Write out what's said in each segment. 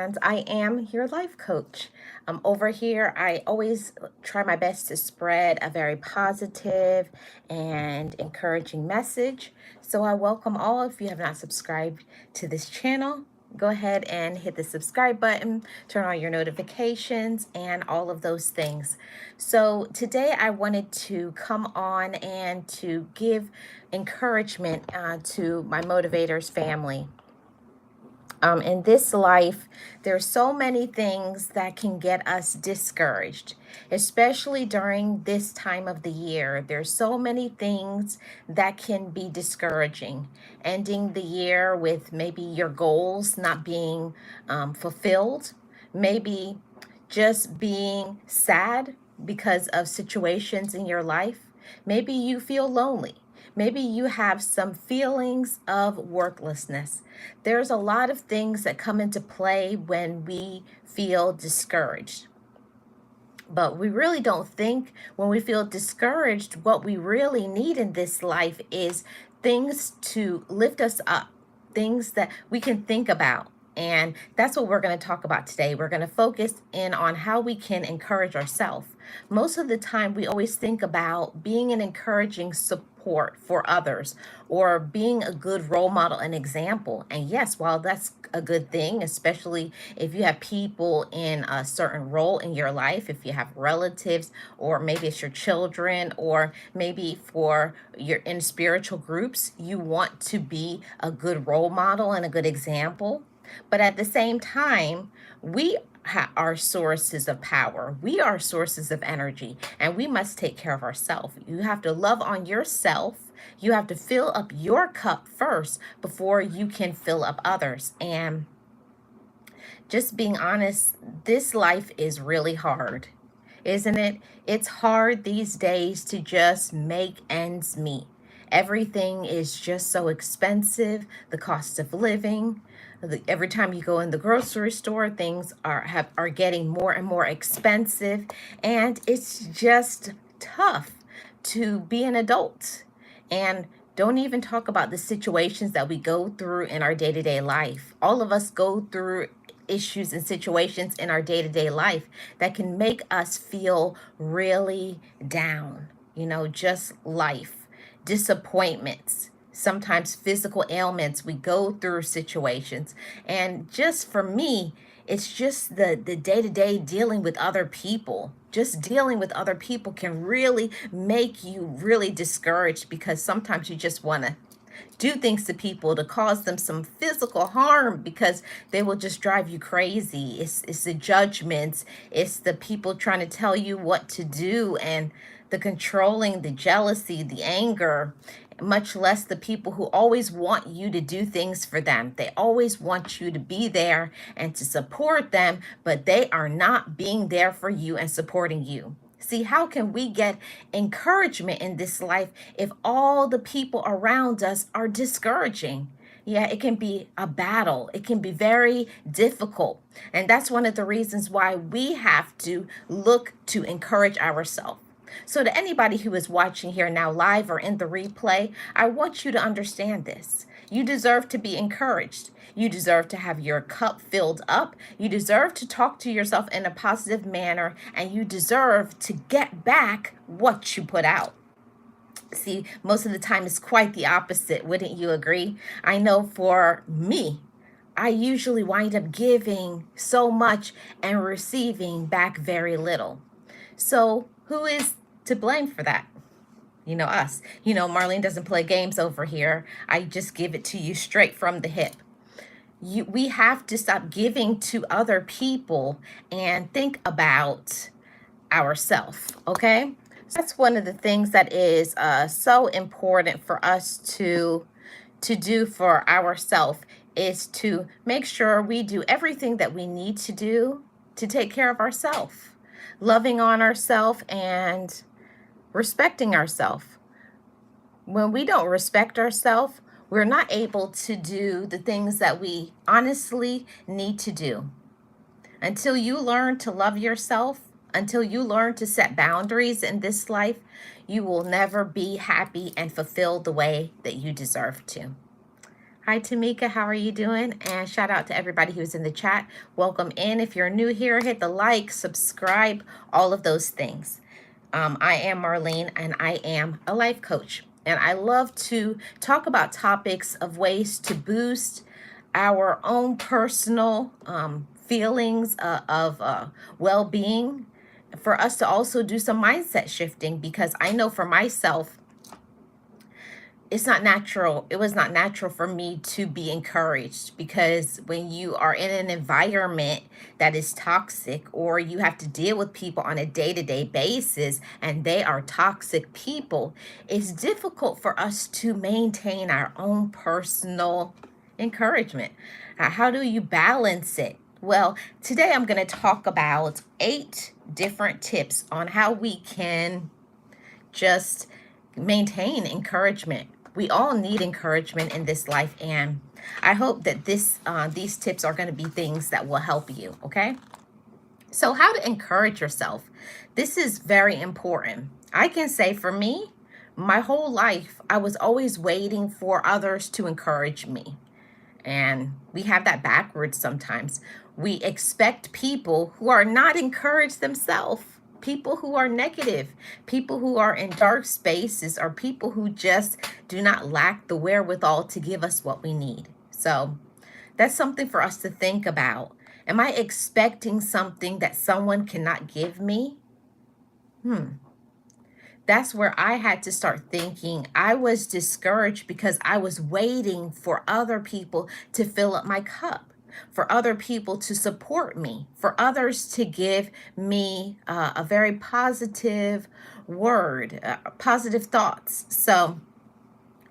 and I am your life coach. Over here, I always try my best to spread a very positive and encouraging message. So I welcome all. If you have not subscribed to this channel, go ahead and hit the subscribe button, turn on your notifications, and all of those things. So today I wanted to come on and to give encouragement to my motivators family. In this life, there's so many things that can get us discouraged, especially during this time of the year. There's so many things that can be discouraging. Ending the year with maybe your goals not being fulfilled, maybe just being sad because of situations in your life. Maybe you feel lonely. Maybe you have some feelings of worthlessness. There's a lot of things that come into play when we feel discouraged. But we really don't think when we feel discouraged, what we really need in this life is things to lift us up, things that we can think about. And that's what we're going to talk about today. We're going to focus in on how we can encourage ourselves. Most of the time, we always think about being an encouraging support for others or being a good role model and example. And yes, while that's a good thing, especially if you have people in a certain role in your life, if you have relatives, or maybe it's your children, or maybe for you're in spiritual groups, you want to be a good role model and a good example. But at the same time, we are sources of power. We are sources of energy, and we must take care of ourselves. You have to love on yourself. You have to fill up your cup first before you can fill up others. And just being honest, this life is really hard, isn't it? It's hard these days to just make ends meet. Everything is just so expensive, the cost of living. Every time you go in the grocery store, things are getting more and more expensive, and it's just tough to be an adult. And don't even talk about the situations that we go through in our day-to-day life. All of us go through issues and situations in our day-to-day life that can make us feel really down. Just life, disappointments, sometimes physical ailments. We go through situations. And just for me, it's just the day-to-day dealing with other people. Just dealing with other people can really make you really discouraged, because sometimes you just want to do things to people to cause them some physical harm, because they will just drive you crazy. It's the judgments. It's the people trying to tell you what to do, and the controlling, the jealousy, the anger, much less the people who always want you to do things for them. They always want you to be there and to support them, but they are not being there for you and supporting you. See, how can we get encouragement in this life if all the people around us are discouraging? Yeah, it can be a battle. It can be very difficult. And that's one of the reasons why we have to look to encourage ourselves. So to anybody who is watching here now live or in the replay, I want you to understand this. You deserve to be encouraged. You deserve to have your cup filled up. You deserve to talk to yourself in a positive manner, and you deserve to get back what you put out. See, most of the time it's quite the opposite. Wouldn't you agree? I know for me, I usually wind up giving so much and receiving back very little. So who is to blame for that? Us. Marlene doesn't play games over here. I just give it to you straight from the hip. We have to stop giving to other people and think about ourselves, okay? So that's one of the things that is so important for us to do for ourselves, is to make sure we do everything that we need to do to take care of ourselves, loving on ourselves and respecting ourselves. When we don't respect ourselves, we're not able to do the things that we honestly need to do. Until you learn to love yourself, until you learn to set boundaries in this life, you will never be happy and fulfilled the way that you deserve to. Hi, Tamika. How are you doing? And shout out to everybody who's in the chat. Welcome in. If you're new here, hit the like, subscribe, all of those things. I am Marlene, and I am a life coach. And I love to talk about topics of ways to boost our own personal feelings of well-being, for us to also do some mindset shifting, because I know for myself, it's not natural. It was not natural for me to be encouraged, because when you are in an environment that is toxic, or you have to deal with people on a day-to-day basis and they are toxic people, it's difficult for us to maintain our own personal encouragement. How do you balance it? Well, today I'm going to talk about 8 different tips on how we can just maintain encouragement. We all need encouragement in this life, and I hope that these tips are going to be things that will help you. Okay, so how to encourage yourself. This is very important. I can say for me, my whole life, I was always waiting for others to encourage me. And we have that backwards sometimes. We expect people who are not encouraged themselves, people who are negative, people who are in dark spaces, or people who just do not lack the wherewithal to give us what we need. So that's something for us to think about. Am I expecting something that someone cannot give me? That's where I had to start thinking. I was discouraged because I was waiting for other people to fill up my cup, for other people to support me, for others to give me a very positive word, positive thoughts. So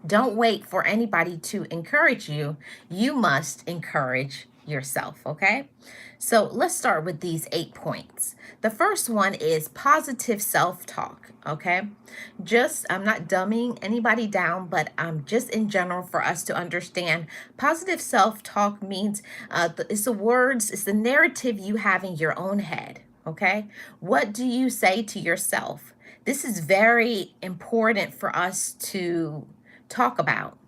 don't wait for anybody to encourage you. You must encourage yourself, okay? So let's start with these 8 points. The first one is positive self-talk, okay? I'm not dumbing anybody down, but just in general for us to understand, positive self-talk means it's the words, it's the narrative you have in your own head, okay? What do you say to yourself? This is very important for us to talk about.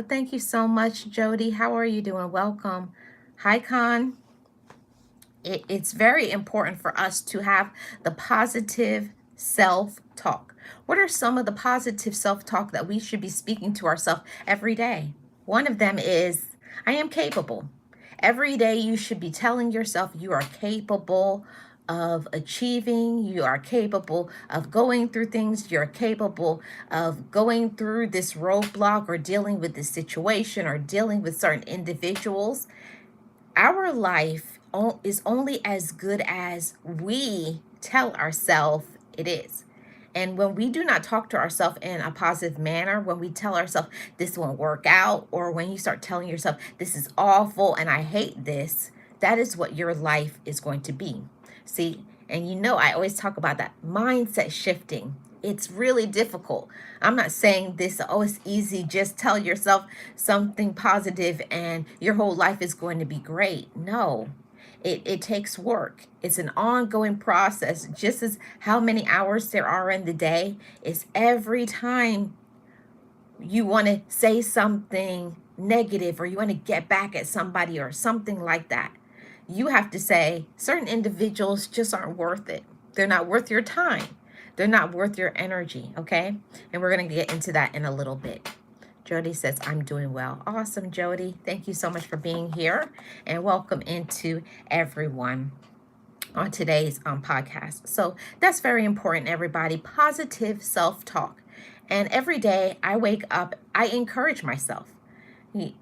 Thank you so much, Jody. How are you doing? Welcome. Hi, Con. It's very important for us to have the positive self-talk. What are some of the positive self-talk that we should be speaking to ourselves every day? One of them is, I am capable. Every day you should be telling yourself you are capable of achieving, you are capable of going through things, you're capable of going through this roadblock, or dealing with this situation, or dealing with certain individuals. Our life is only as good as we tell ourselves it is. And when we do not talk to ourselves in a positive manner, when we tell ourselves this won't work out, or when you start telling yourself this is awful and I hate this, that is what your life is going to be. See, and I always talk about that mindset shifting. It's really difficult. I'm not saying this, oh, it's easy. Just tell yourself something positive and your whole life is going to be great. No, it takes work. It's an ongoing process. Just as how many hours there are in the day, is every time you want to say something negative, or you want to get back at somebody or something like that, you have to say certain individuals just aren't worth it. They're not worth your time. They're not worth your energy, okay? And we're going to get into that in a little bit. Jody says, I'm doing well. Awesome, Jody. Thank you so much for being here, and welcome into everyone on today's podcast. So that's very important, everybody. Positive self-talk. And every day I wake up, I encourage myself.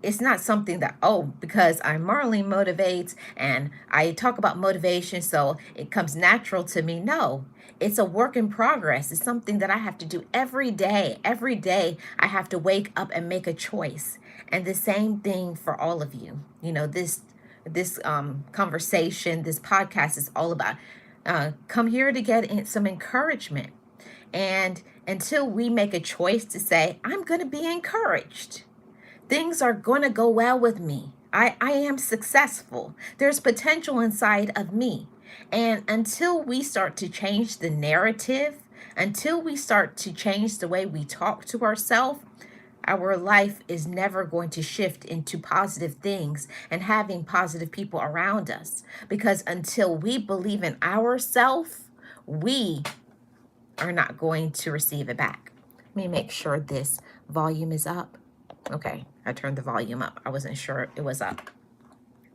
It's not something that, oh, because I'm Marlene Motivates and I talk about motivation, so it comes natural to me. No, it's a work in progress. It's something that I have to do every day. Every day I have to wake up and make a choice. And the same thing for all of you. This conversation, this podcast is all about come here to get some encouragement. And until we make a choice to say, I'm going to be encouraged, things are going to go well with me. I am successful. There's potential inside of me. And until we start to change the narrative, until we start to change the way we talk to ourselves, Our life is never going to shift into positive things and having positive people around us, because until we believe in ourselves, we are not going to receive it back. Let me make sure this volume is up. Okay, I turned the volume up. I wasn't sure it was up.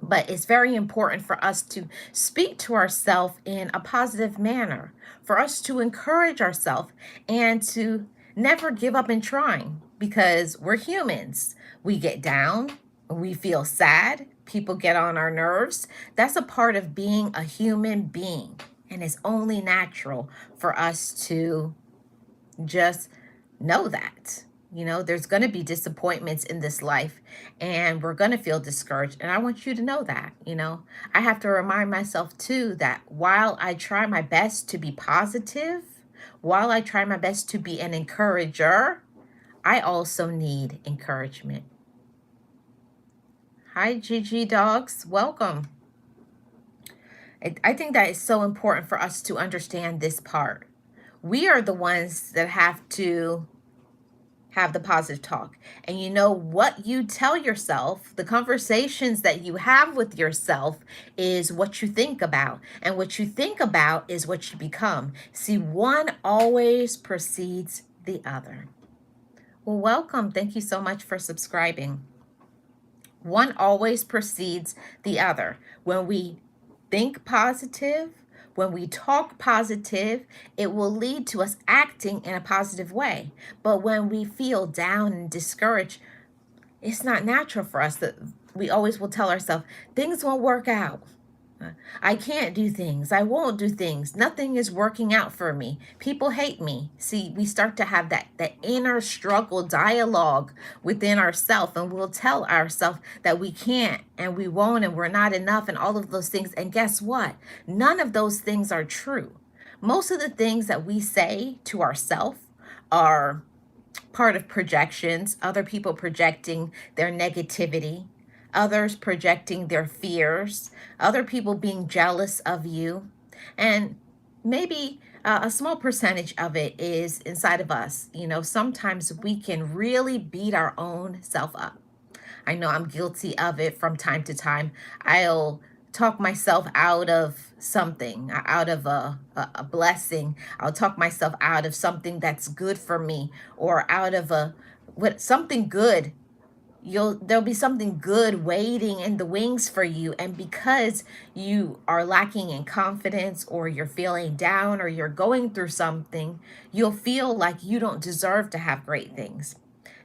But it's very important for us to speak to ourselves in a positive manner, for us to encourage ourselves and to never give up in trying, because we're humans. We get down, we feel sad, people get on our nerves. That's a part of being a human being. And it's only natural for us to just know that. There's going to be disappointments in this life, and we're going to feel discouraged. And I want you to know that. I have to remind myself too that while I try my best to be positive, while I try my best to be an encourager, I also need encouragement. Hi, Gigi Dogs. Welcome. I think that is so important for us to understand this part. We are the ones that have to have the positive talk. And what you tell yourself, the conversations that you have with yourself, is what you think about. And what you think about is what you become. See, one always precedes the other. Well, welcome. Thank you so much for subscribing. One always precedes the other. When we think positive, when we talk positive, it will lead to us acting in a positive way. But when we feel down and discouraged, it's not natural for us. That we always will tell ourselves, things won't work out. I can't do things. I won't do things. Nothing is working out for me. People hate me. See, we start to have that inner struggle dialogue within ourselves, and we'll tell ourselves that we can't and we won't and we're not enough and all of those things. And guess what? None of those things are true. Most of the things that we say to ourselves are part of projections, other people projecting their negativity, others projecting their fears, other people being jealous of you, and maybe a small percentage of it is inside of us. Sometimes we can really beat our own self up. I know I'm guilty of it from time to time. I'll talk myself out of something, out of a blessing. I'll talk myself out of something that's good for me, or out of something good. There'll be something good waiting in the wings for you, and because you are lacking in confidence, or you're feeling down, or you're going through something, you'll feel like you don't deserve to have great things.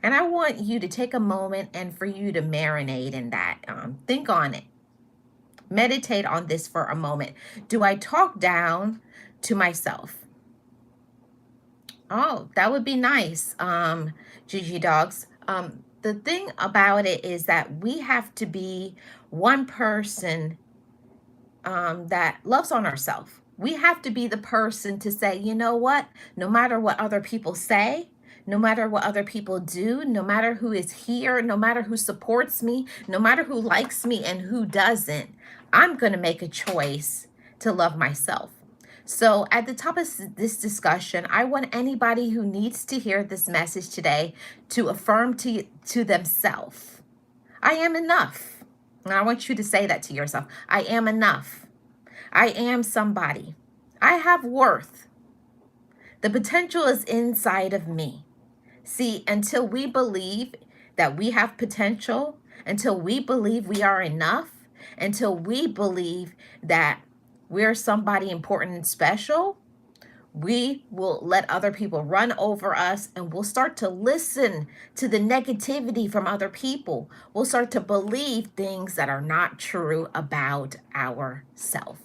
And I want you to take a moment and for you to marinate in that. Think on it. Meditate on this for a moment. Do I talk down to myself? Oh, that would be nice, Gigi Dogs. The thing about it is that we have to be one person that loves on ourselves. We have to be the person to say, you know what? No matter what other people say, no matter what other people do, no matter who is here, no matter who supports me, no matter who likes me and who doesn't, I'm going to make a choice to love myself. So at the top of this discussion, I want anybody who needs to hear this message today to affirm to themselves, I am enough. And I want you to say that to yourself. I am enough. I am somebody. I have worth. The potential is inside of me. See, until we believe that we have potential, until we believe we are enough, until we believe that we're somebody important and special, we will let other people run over us, and we'll start to listen to the negativity from other people. We'll start to believe things that are not true about ourselves.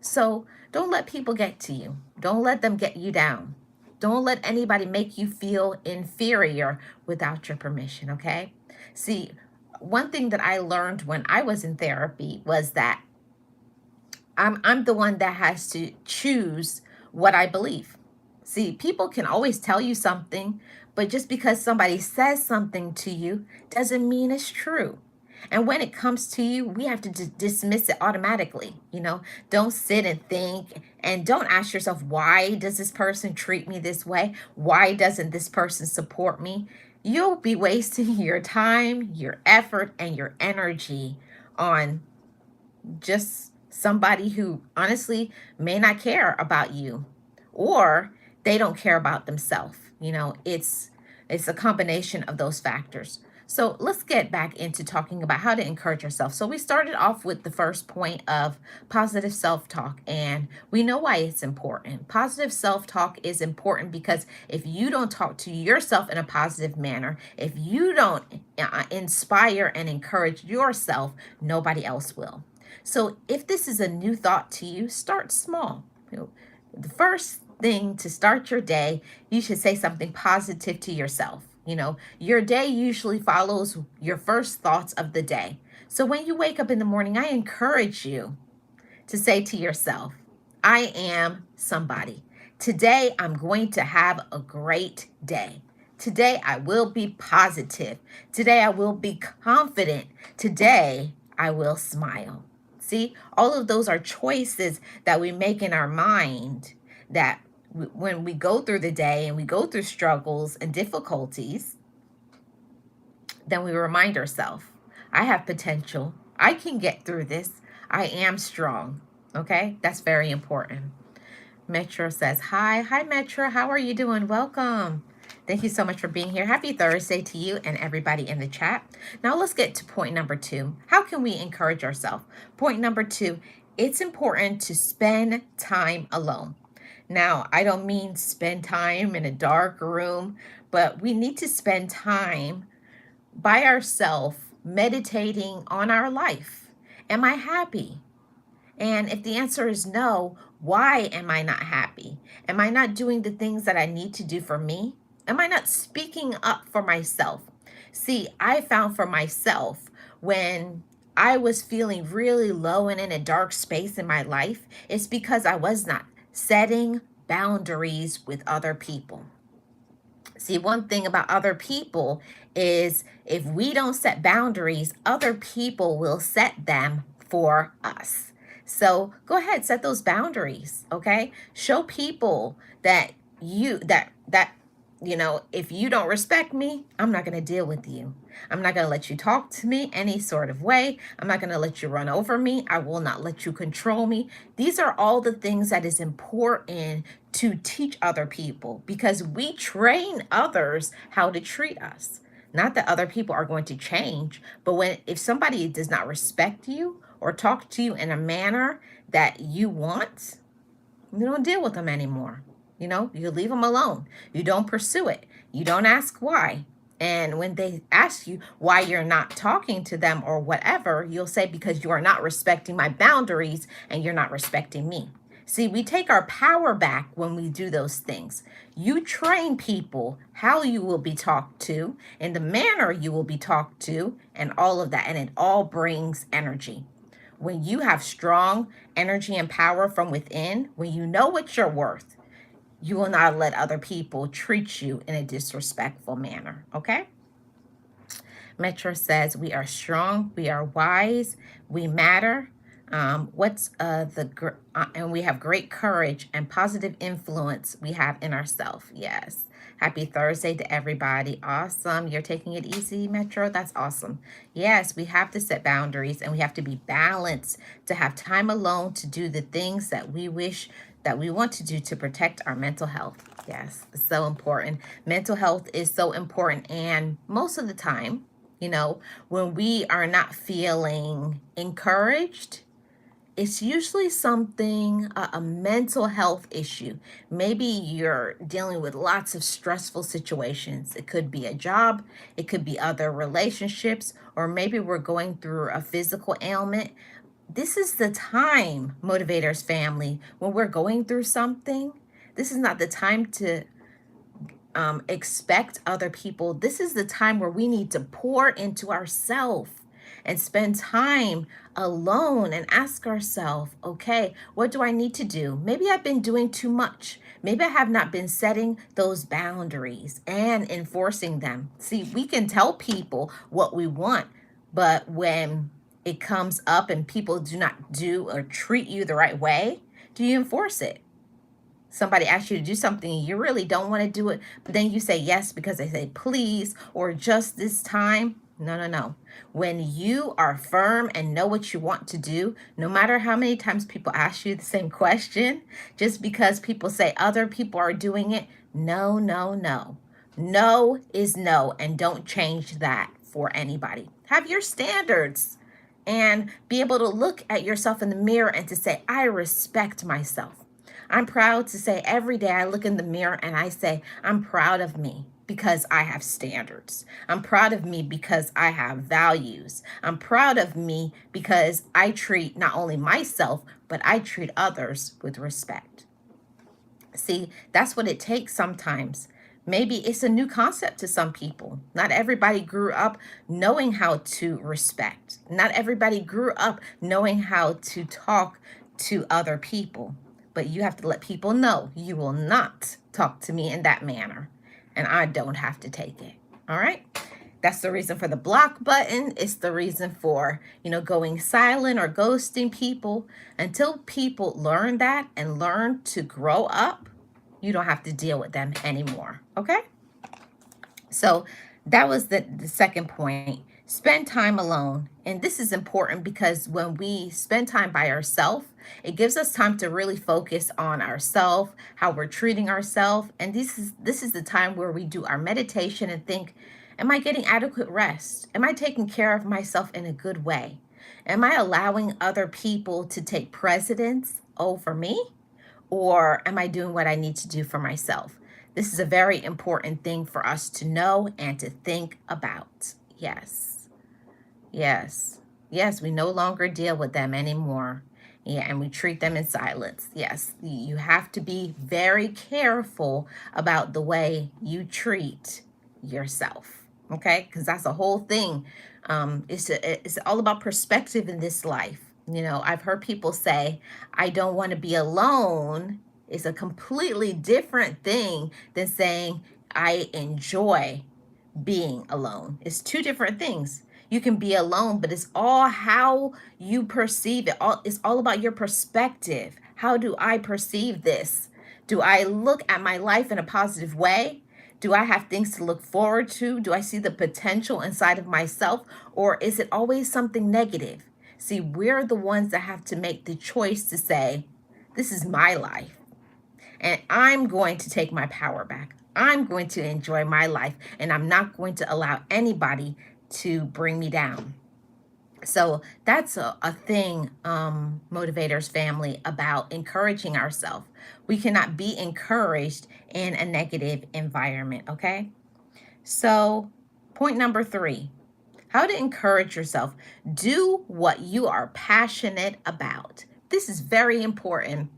So don't let people get to you. Don't let them get you down. Don't let anybody make you feel inferior without your permission, okay? See, one thing that I learned when I was in therapy was that I'm the one that has to choose what I believe. See, people can always tell you something, but just because somebody says something to you doesn't mean it's true. And when it comes to you, we have to dismiss it automatically. Don't sit and think, and don't ask yourself, why does this person treat me this way? Why doesn't this person support me? you'll be wasting your time, your effort, and your energy on just somebody who honestly may not care about you, or they don't care about themselves. It's a combination of those factors. So let's get back into talking about how to encourage yourself. So we started off with the first point of positive self-talk, and we know why it's important. Positive self-talk is important because if you don't talk to yourself in a positive manner, if you don't inspire and encourage yourself, nobody else will. So if this is a new thought to you, start small. The first thing to start your day, you should say something positive to yourself. Your day usually follows your first thoughts of the day. So when you wake up in the morning, I encourage you to say to yourself, I am somebody. Today, I'm going to have a great day. Today, I will be positive. Today, I will be confident. Today, I will smile. See, all of those are choices that we make in our mind that when we go through the day and we go through struggles and difficulties, then we remind ourselves, I have potential. I can get through this. I am strong. Okay, that's very important. Metro says, hi. Hi, Metro. How are you doing? Welcome. Thank you so much for being here. Happy Thursday to you and everybody in the chat. Now let's get to point number 2. How can we encourage ourselves? Point number 2, it's important to spend time alone. Now, I don't mean spend time in a dark room, but we need to spend time by ourselves meditating on our life. Am I happy? And if the answer is no, why am I not happy? Am I not doing the things that I need to do for me? Am I not speaking up for myself? See, I found for myself when I was feeling really low and in a dark space in my life, it's because I was not setting boundaries with other people. See, one thing about other people is if we don't set boundaries, other people will set them for us. So go ahead, set those boundaries, okay? Show people that if you don't respect me, I'm not going to deal with you. I'm not going to let you talk to me any sort of way. I'm not going to let you run over me. I will not let you control me. These are all the things that is important to teach other people, because we train others how to treat us. Not that other people are going to change, but if somebody does not respect you or talk to you in a manner that you want, you don't deal with them anymore. You leave them alone. You don't pursue it. You don't ask why. And when they ask you why you're not talking to them or whatever, you'll say, because you are not respecting my boundaries and you're not respecting me. See, we take our power back when we do those things. You train people how you will be talked to and the manner you will be talked to and all of that. And it all brings energy. When you have strong energy and power from within, when you know what you're worth, you will not let other people treat you in a disrespectful manner, okay? Metro says, we are strong, we are wise, we matter. And we have great courage and positive influence we have in ourselves. Yes. Happy Thursday to everybody. Awesome. You're taking it easy, Metro. That's awesome. Yes, we have to set boundaries and we have to be balanced, to have time alone to do the things that we want to do to protect our mental health. Yes, it's so important. Mental health is so important. And most of the time, when we are not feeling encouraged, it's usually something, a mental health issue. Maybe you're dealing with lots of stressful situations. It could be a job, it could be other relationships, or maybe we're going through a physical ailment. This is the time, Motivators family, when we're going through something. This is not the time to expect other people. This is the time where we need to pour into ourselves and spend time alone and ask ourselves, okay, what do I need to do? Maybe I've been doing too much. Maybe I have not been setting those boundaries and enforcing them. See, we can tell people what we want, but when it comes up and people do not do or treat you the right way, do you enforce it? Somebody asks you to do something and you really don't want to do it, but then you say yes because they say please or just this time. No, no, no. When you are firm and know what you want to do, no matter how many times people ask you the same question, just because people say other people are doing it, no, no, no. No is no, and don't change that for anybody. Have your standards and be able to look at yourself in the mirror and to say, I respect myself. I'm proud to say every day I look in the mirror and I say, I'm proud of me because I have standards. I'm proud of me because I have values. I'm proud of me because I treat not only myself, but I treat others with respect. See, that's what it takes sometimes. Maybe it's a new concept to some people. Not everybody grew up knowing how to respect. Not everybody grew up knowing how to talk to other people. But you have to let people know you will not talk to me in that manner. And I don't have to take it. All right? That's the reason for the block button. It's the reason for, going silent or ghosting people. Until people learn that and learn to grow up, you don't have to deal with them anymore. Okay? So that was the second point. Spend time alone. And this is important because when we spend time by ourselves, it gives us time to really focus on ourselves, how we're treating ourselves. And this is the time where we do our meditation and think, am I getting adequate rest? Am I taking care of myself in a good way? Am I allowing other people to take precedence over me? Or am I doing what I need to do for myself? This is a very important thing for us to know and to think about. Yes. Yes. Yes, we no longer deal with them anymore. Yeah, and we treat them in silence. Yes, you have to be very careful about the way you treat yourself. Okay, because that's a whole thing. It's all about perspective in this life. I've heard people say, I don't want to be alone. It's a completely different thing than saying, I enjoy being alone. It's two different things. You can be alone, but it's all how you perceive it. It's all about your perspective. How do I perceive this? Do I look at my life in a positive way? Do I have things to look forward to? Do I see the potential inside of myself? Or is it always something negative? See, we're the ones that have to make the choice to say, this is my life, and I'm going to take my power back. I'm going to enjoy my life, and I'm not going to allow anybody to bring me down. So that's a thing, Motivators family, about encouraging ourselves. We cannot be encouraged in a negative environment, okay? So point number 3, how to encourage yourself. Do what you are passionate about. This is very important.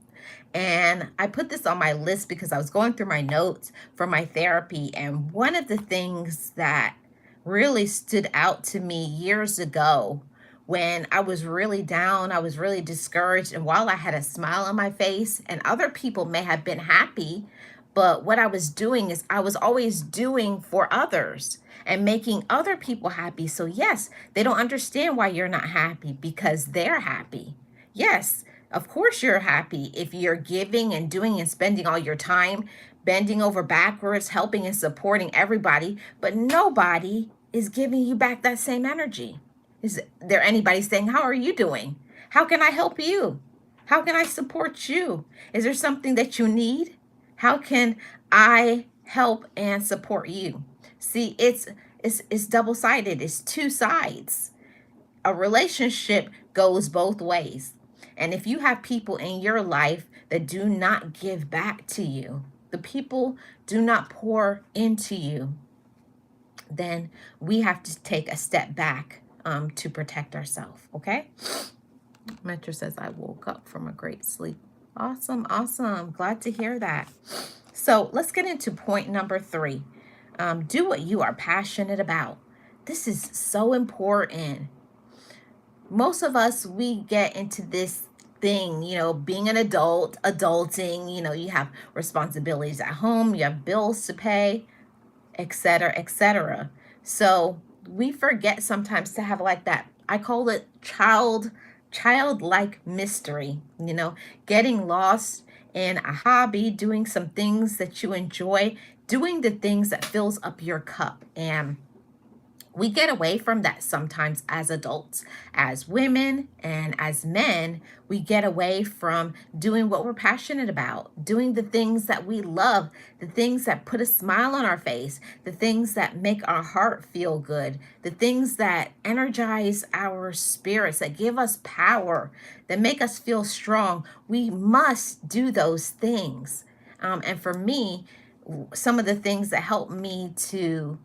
And I put this on my list because I was going through my notes for my therapy. And one of the things that really stood out to me years ago when I was really down, I was really discouraged. And while I had a smile on my face and other people may have been happy, but what I was doing is I was always doing for others and making other people happy. So yes, they don't understand why you're not happy because they're happy. Yes, of course you're happy if you're giving and doing and spending all your time bending over backwards, helping and supporting everybody, but nobody is giving you back that same energy. Is there anybody saying, how are you doing? How can I help you? How can I support you? Is there something that you need? How can I help and support you? See, it's double-sided. It's two sides. A relationship goes both ways. And if you have people in your life that do not give back to you, the people do not pour into you, then we have to take a step back to protect ourselves, okay? Metro says, I woke up from a great sleep. Awesome, awesome. Glad to hear that. So let's get into point number 3. Do what you are passionate about. This is so important. Most of us, we get into this thing, being an adult, adulting, you have responsibilities at home, you have bills to pay, etc., etc. So we forget sometimes to have like that, I call it childlike mystery, getting lost in a hobby, doing some things that you enjoy, doing the things that fills up your cup. And we get away from that sometimes as adults, as women and as men. We get away from doing what we're passionate about, doing the things that we love, the things that put a smile on our face, the things that make our heart feel good, the things that energize our spirits, that give us power, that make us feel strong. We must do those things. And for me, some of the things that help me to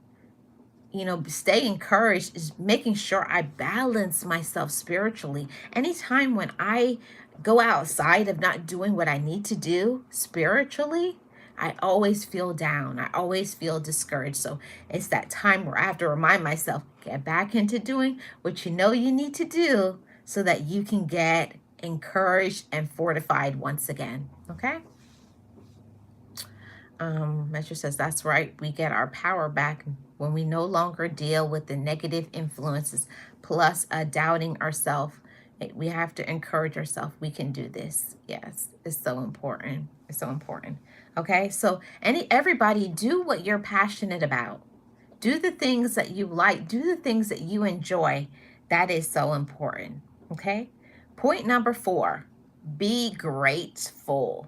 stay encouraged is making sure I balance myself spiritually. Anytime when I go outside of not doing what I need to do spiritually, I always feel down. I always feel discouraged. So it's that time where I have to remind myself, get back into doing what you know you need to do so that you can get encouraged and fortified once again. Okay? Metro says, that's right. We get our power back when we no longer deal with the negative influences, plus doubting ourselves. We have to encourage ourselves. We can do this. Yes, it's so important. It's so important. Okay, so everybody do what you're passionate about. Do the things that you like. Do the things that you enjoy. That is so important. Okay. Point number 4, be grateful.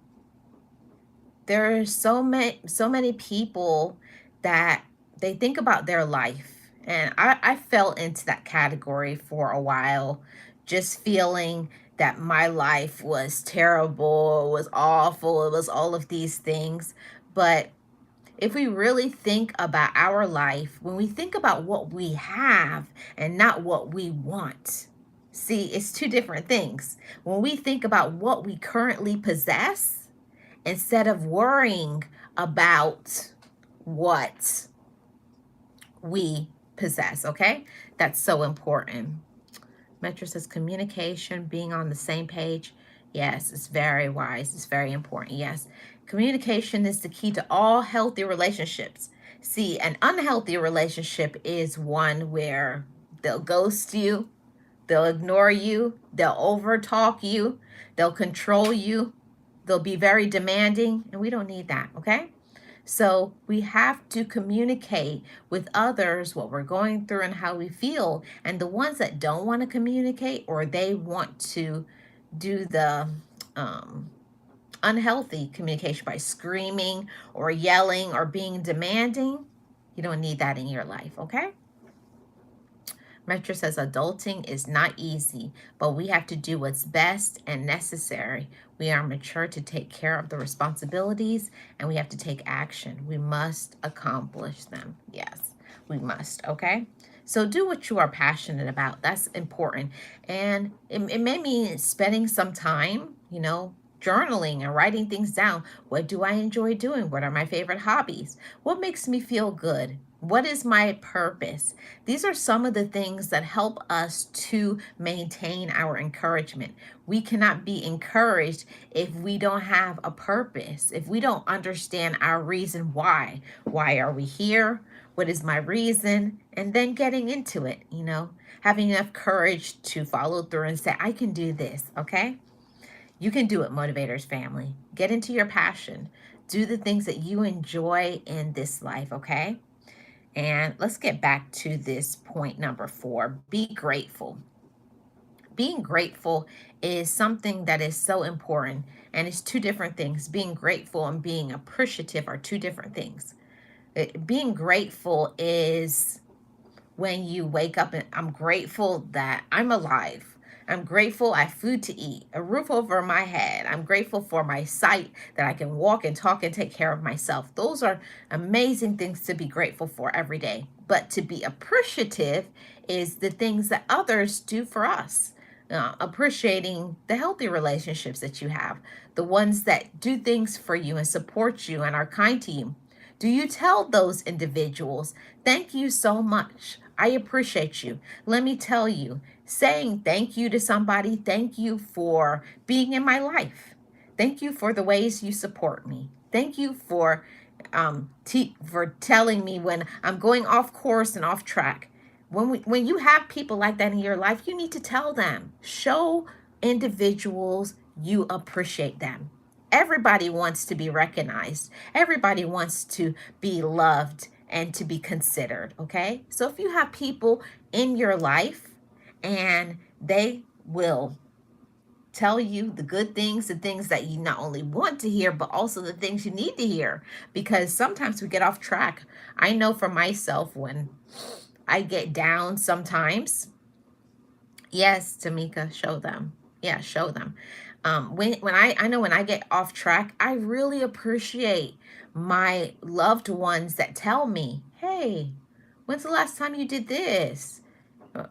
There are so many people that they think about their life, and I fell into that category for a while, just feeling that my life was terrible, it was awful, it was all of these things. But if we really think about our life, when we think about what we have and not what we want, see, it's two different things. When we think about what we currently possess, instead of worrying about what we possess, okay? That's so important. Metro says communication, being on the same page. Yes, it's very wise. It's very important. Yes, communication is the key to all healthy relationships. See, an unhealthy relationship is one where they'll ghost you, they'll ignore you, they'll overtalk you, they'll control you, they'll be very demanding, and we don't need that, okay? So we have to communicate with others what we're going through and how we feel. And the ones that don't want to communicate, or they want to do the unhealthy communication by screaming or yelling or being demanding, you don't need that in your life, okay? Metro says adulting is not easy, but we have to do what's best and necessary. We are mature to take care of the responsibilities, and we have to take action. We must accomplish them. Yes, we must, okay? So do what you are passionate about. That's important. And it may mean spending some time, journaling and writing things down. What do I enjoy doing? What are my favorite hobbies? What makes me feel good? What is my purpose? These are some of the things that help us to maintain our encouragement. We cannot be encouraged if we don't have a purpose, if we don't understand our reason why. Why are we here? What is my reason? And then getting into it, having enough courage to follow through and say, I can do this, okay? You can do it, Motivators family. Get into your passion. Do the things that you enjoy in this life, okay? And let's get back to this point number 4. Be grateful. Being grateful is something that is so important, and it's two different things. Being grateful and being appreciative are two different things. Being grateful is when you wake up and I'm grateful that I'm alive. I'm grateful I have food to eat, a roof over my head. I'm grateful for my sight, that I can walk and talk and take care of myself. Those are amazing things to be grateful for every day. But to be appreciative is the things that others do for us. Appreciating the healthy relationships that you have, the ones that do things for you and support you and are kind to you. Do you tell those individuals, thank you so much? I appreciate you. Let me tell you, saying thank you to somebody, thank you for being in my life. Thank you for the ways you support me. Thank you for telling me when I'm going off course and off track. When you have people like that in your life, you need to tell them. Show individuals you appreciate them. Everybody wants to be recognized. Everybody wants to be loved and to be considered, okay? So if you have people in your life and they will tell you the good things, the things that you not only want to hear, but also the things you need to hear, because sometimes we get off track. I know for myself, when I get down sometimes. Yes, Tamika, show them. Yeah, show them. When I know when I get off track, I really appreciate my loved ones that tell me, "Hey, when's the last time you did this?"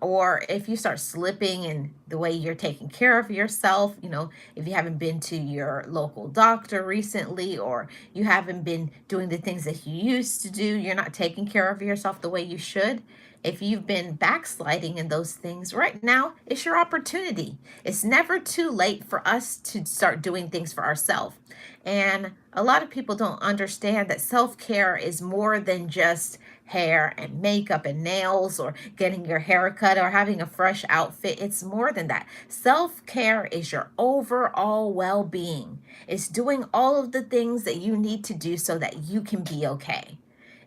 Or if you start slipping in the way you're taking care of yourself, if you haven't been to your local doctor recently, or you haven't been doing the things that you used to do, you're not taking care of yourself the way you should. If you've been backsliding in those things, right now it's your opportunity. It's never too late for us to start doing things for ourselves. And a lot of people don't understand that self-care is more than just hair and makeup and nails, or getting your hair cut, or having a fresh outfit. It's more than that. Self-care is your overall well-being. It's doing all of the things that you need to do so that you can be okay.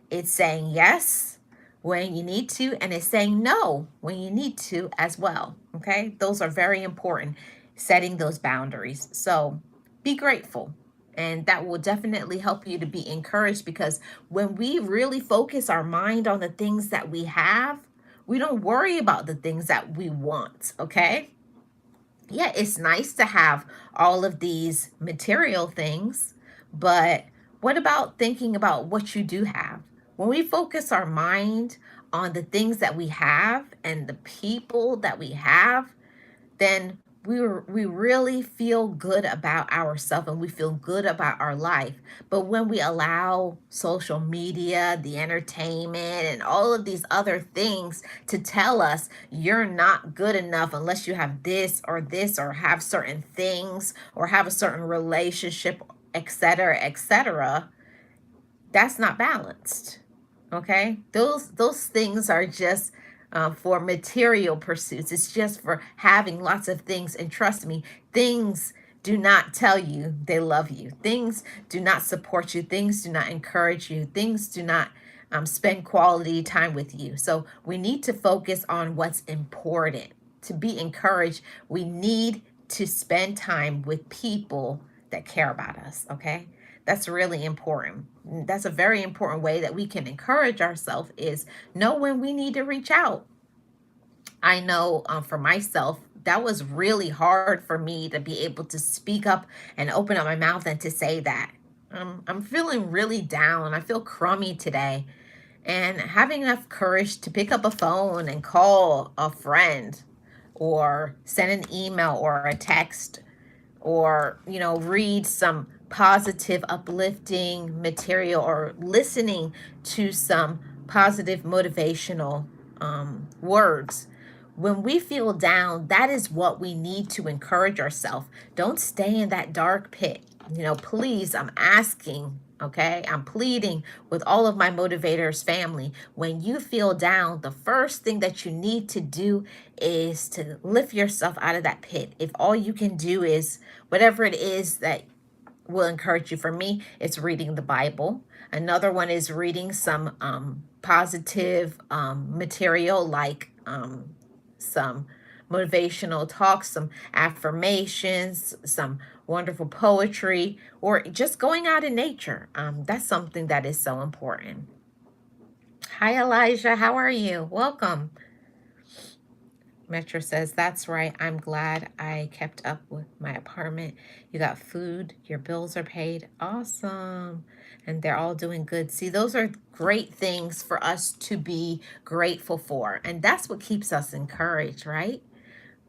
It's saying yes when you need to, and it's saying no when you need to as well. Okay? Those are very important, setting those boundaries. So be grateful. And that will definitely help you to be encouraged, because when we really focus our mind on the things that we have, we don't worry about the things that we want. Okay? Yeah, it's nice to have all of these material things, but what about thinking about what you do have? When we focus our mind on the things that we have and the people that we have, then we really feel good about ourselves, and we feel good about our life. But when we allow social media, the entertainment, and all of these other things to tell us you're not good enough unless you have this, or have certain things, or have a certain relationship, etc., etc., that's not balanced. Okay, those things are just for material pursuits. It's just for having lots of things. And trust me, things do not tell you they love you. Things do not support you. Things do not encourage you. Things do not spend quality time with you. So we need to focus on what's important. To be encouraged, we need to spend time with people that care about us. Okay, that's really important. That's a very important way that we can encourage ourselves, is know when we need to reach out. I know for myself, that was really hard for me to be able to speak up and open up my mouth and to say that. I'm feeling really down. I feel crummy today. And having enough courage to pick up a phone and call a friend, or send an email or a text, or read some positive uplifting material, or listening to some positive motivational words. When we feel down, that is what we need to encourage ourselves. Don't stay in that dark pit. Please, I'm asking, okay? I'm pleading with all of my motivators family. When you feel down, the first thing that you need to do is to lift yourself out of that pit. If all you can do is whatever it is that will encourage you. For me, it's reading the Bible. Another one is reading some positive material, like some motivational talks, some affirmations, some wonderful poetry, or just going out in nature. That's something that is so important. Hi, Elijah. How are you? Welcome. Metro says, that's right. I'm glad I kept up with my apartment. You got food. Your bills are paid. Awesome. And they're all doing good. See, those are great things for us to be grateful for. And that's what keeps us encouraged, right?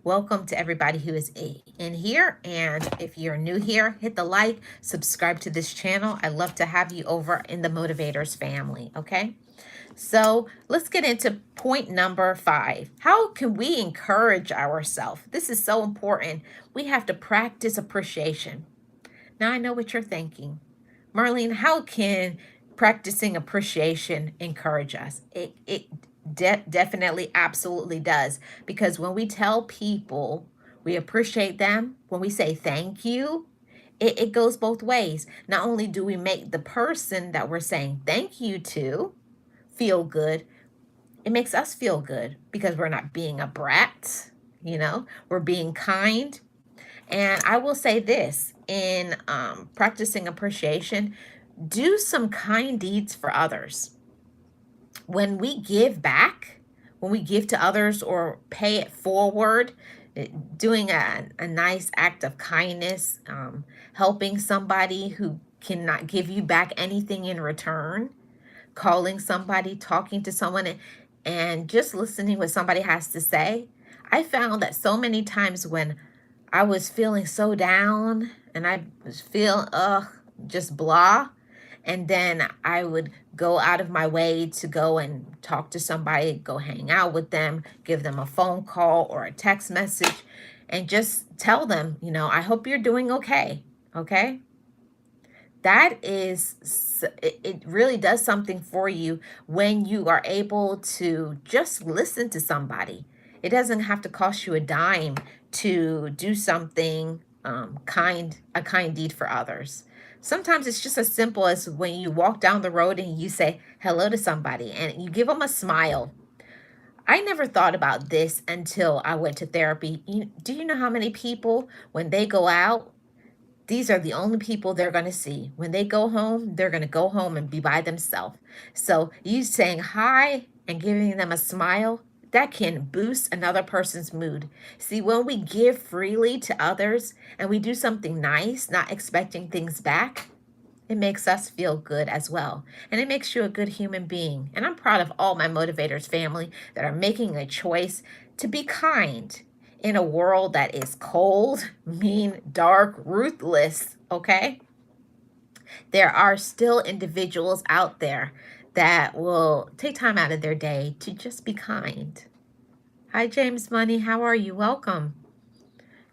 Welcome to everybody who is in here. And if you're new here, hit the like, subscribe to this channel. I love to have you over in the Motivators family, okay? So let's get into point number 5. How can we encourage ourselves? This is so important. We have to practice appreciation. Now I know what you're thinking. Marlene, how can practicing appreciation encourage us? Definitely, absolutely does. Because when we tell people we appreciate them, when we say thank you, it goes both ways. Not only do we make the person that we're saying thank you to feel good, it makes us feel good because we're not being a brat, we're being kind. And I will say this in practicing appreciation, do some kind deeds for others. When we give back, when we give to others or pay it forward, doing a nice act of kindness, helping somebody who cannot give you back anything in return, calling somebody, talking to someone, and just listening what somebody has to say. I found that so many times when I was feeling so down and I was feeling, just blah, and then I would go out of my way to go and talk to somebody, go hang out with them, give them a phone call or a text message, and just tell them, I hope you're doing okay. Okay. That is, it really does something for you when you are able to just listen to somebody. It doesn't have to cost you a dime to do something a kind deed for others. Sometimes it's just as simple as when you walk down the road and you say hello to somebody and you give them a smile. I never thought about this until I went to therapy. Do you know how many people, when they go out, these are the only people they're going to see. When they go home, they're going to go home and be by themselves. So you saying hi and giving them a smile, that can boost another person's mood. See, when we give freely to others and we do something nice, not expecting things back, it makes us feel good as well. And it makes you a good human being. And I'm proud of all my motivators family that are making a choice to be kind in a world that is cold, mean, dark, ruthless, okay? There are still individuals out there that will take time out of their day to just be kind. Hi, James Money. How are you? Welcome.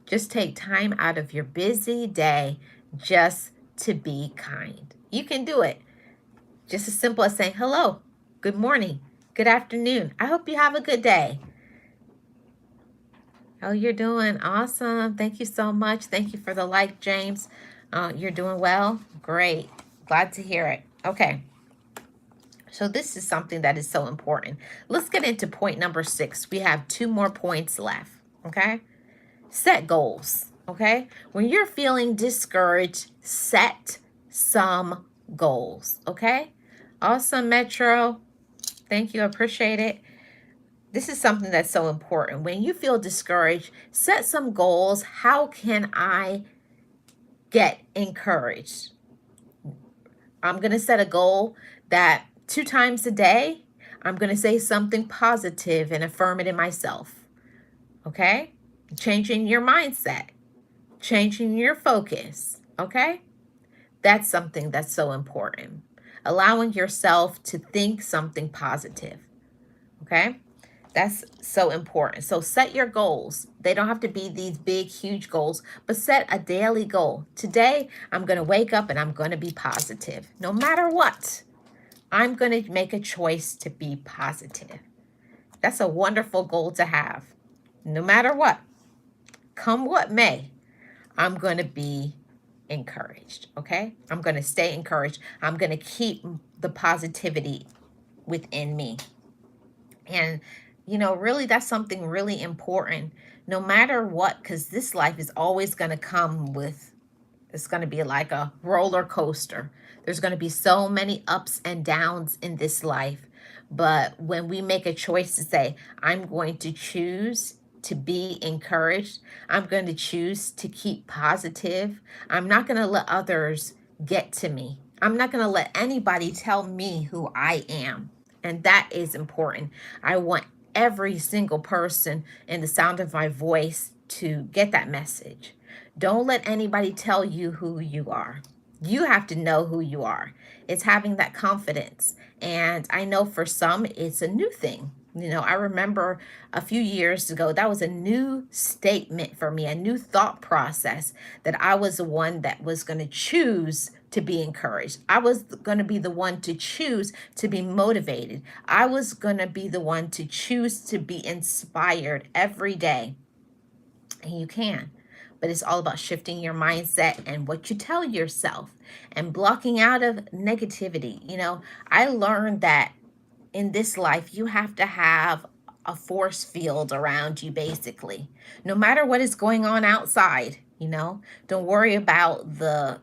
Just take time out of your busy day just to be kind. You can do it. Just as simple as saying hello, good morning, good afternoon. I hope you have a good day. Oh, you're doing awesome. Thank you so much. Thank you for the like, James. You're doing well. Great. Glad to hear it. Okay. So this is something that is so important. Let's get into point number 6. We have 2 more points left. Okay. Set goals. Okay. When you're feeling discouraged, set some goals. Okay. Awesome, Metro. Thank you. Appreciate it. This is something that's so important. When you feel discouraged, set some goals. How can I get encouraged? I'm going to set a goal that 2 times a day, I'm going to say something positive and affirm it in myself. Okay? Changing your mindset, changing your focus. Okay? That's something that's so important. Allowing yourself to think something positive. Okay? That's so important. So set your goals. They don't have to be these big, huge goals, but set a daily goal. Today, I'm going to wake up and I'm going to be positive. No matter what, I'm going to make a choice to be positive. That's a wonderful goal to have. No matter what, come what may, I'm going to be encouraged. Okay? I'm going to stay encouraged. I'm going to keep the positivity within me. And really, that's something really important, no matter what, because this life is always going to come with, it's going to be like a roller coaster. There's going to be so many ups and downs in this life. But when we make a choice to say, I'm going to choose to be encouraged, I'm going to choose to keep positive, I'm not going to let others get to me. I'm not going to let anybody tell me who I am. And that is important. I want every single person in the sound of my voice to get that message. Don't let anybody tell you who you are. You have to know who you are. It's having that confidence. And I know for some, it's a new thing. I remember a few years ago, that was a new statement for me, a new thought process, that I was the one that was going to choose to be encouraged. I was going to be the one to choose to be motivated. I was going to be the one to choose to be inspired every day. And you can. But it's all about shifting your mindset and what you tell yourself and blocking out of negativity. I learned that in this life, you have to have a force field around you, basically. No matter what is going on outside, don't worry about the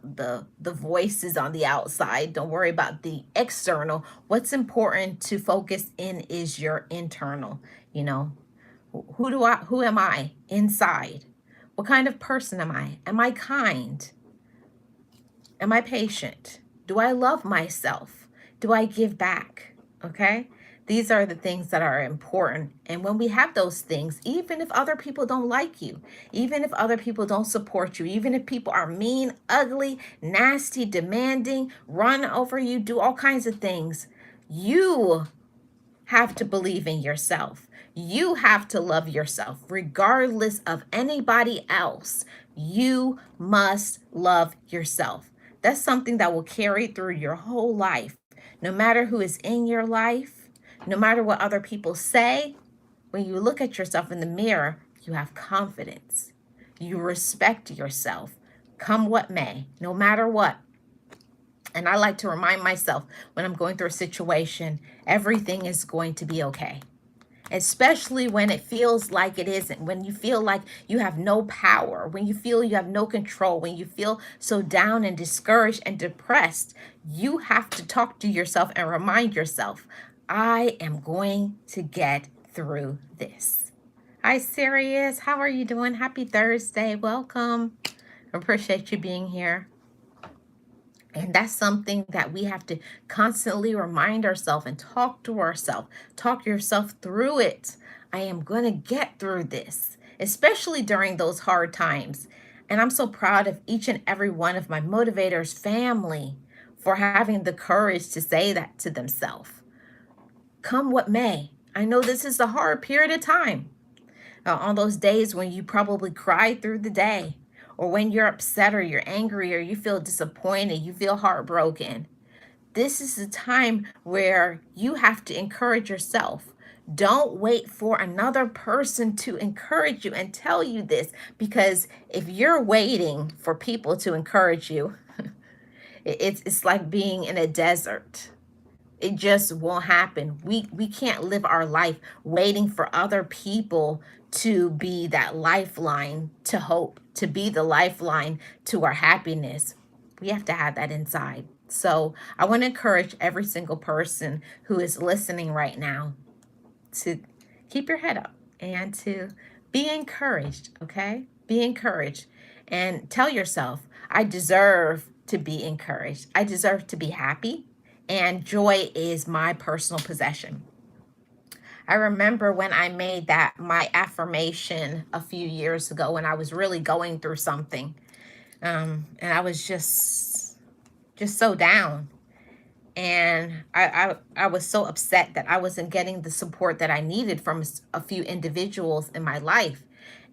voices on the outside. Don't worry about the external. What's important to focus in is your internal. You know, who am I inside? What kind of person am I? Am I kind? Am I patient? Do I love myself? Do I give back? Okay? These are the things that are important. And when we have those things, even if other people don't like you, even if other people don't support you, even if people are mean, ugly, nasty, demanding, run over you, do all kinds of things, you have to believe in yourself. You have to love yourself regardless of anybody else. You must love yourself. That's something that will carry through your whole life. No matter who is in your life, no matter what other people say, when you look at yourself in the mirror, you have confidence. You respect yourself, come what may, no matter what. And I like to remind myself when I'm going through a situation, everything is going to be okay. Especially when it feels like it isn't, when you feel like you have no power, when you feel you have no control, when you feel so down and discouraged and depressed, you have to talk to yourself and remind yourself, I am going to get through this. Hi, Sirius. How are you doing? Happy Thursday. Welcome. Appreciate you being here. And that's something that we have to constantly remind ourselves and talk to ourselves. Talk yourself through it. I am going to get through this, especially during those hard times. And I'm so proud of each and every one of my motivators family for having the courage to say that to themselves. Come what may. I know this is a hard period of time. On those days when you probably cry through the day, or when you're upset or you're angry or you feel disappointed, you feel heartbroken. This is the time where you have to encourage yourself. Don't wait for another person to encourage you and tell you this, because if you're waiting for people to encourage you, it's like being in a desert. It just won't happen. We can't live our life waiting for other people to be that lifeline to hope, to be the lifeline to our happiness. We have to have that inside. So I want to encourage every single person who is listening right now to keep your head up and to be encouraged, okay? Be encouraged and tell yourself, I deserve to be encouraged. I deserve to be happy, and joy is my personal possession. I remember when I made that my affirmation a few years ago when I was really going through something. And I was just so down. And I was so upset that I wasn't getting the support that I needed from a few individuals in my life.